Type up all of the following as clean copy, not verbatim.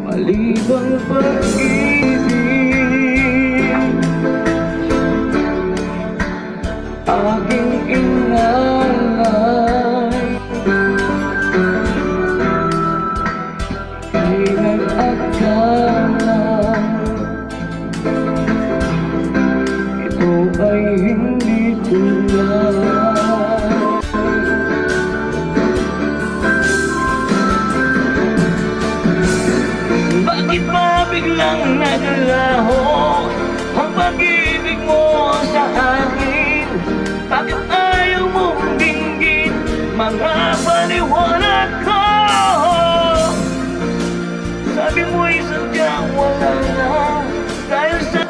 Mali bang pag-ibig aking inalay? Di nag-akala ito ay hindi tulad. Bakit ba biglang naglaho ang pag-ibig mo sa akin? Bakit ayaw mong dinggin mga paliwanag ko? Sabi mo'y sadyang wala na dahil sa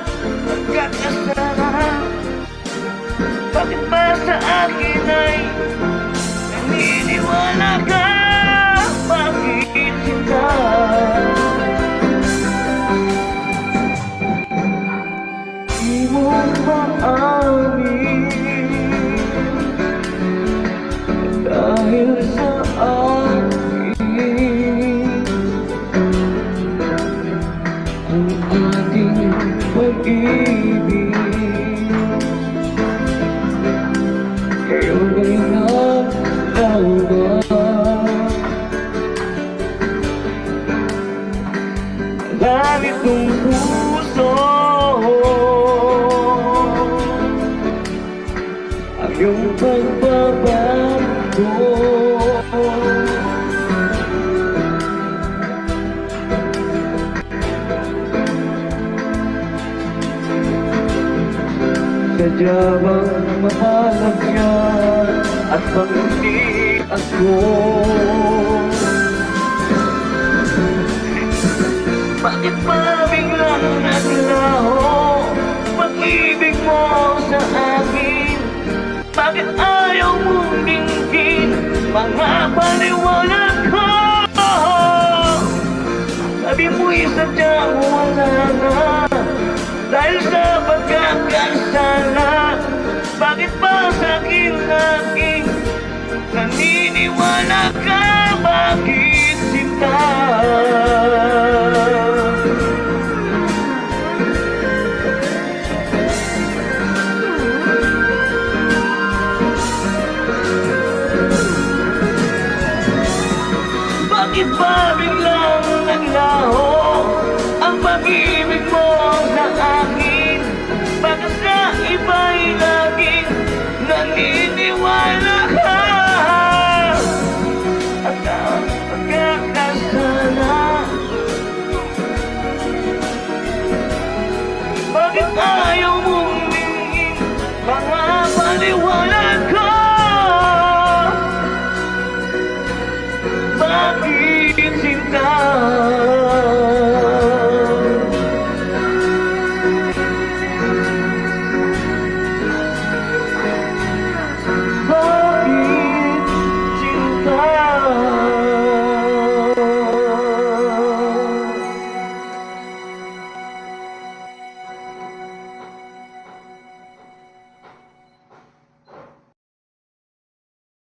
pagkakasala. Bakit ba sa akin ay naniniwala ka? Bakit kita? Di mo maamin dahil sa akin ang ating pag-ibig. Ngayon ay naglaban langit ng puso. Ang iyong pagbabago sadya bang mapalagyan at pag-ulit ako? Bakit ba biglang naglaho pag-ibig mo sa akin? Bakit ayaw mong dinggin mga paliwanag ko? Sabi mo'y sadyang wala na dahil sa pagkakasala. Bakit ba sa'kin aking naniniwala ka? Bakit sinta? Bakit ba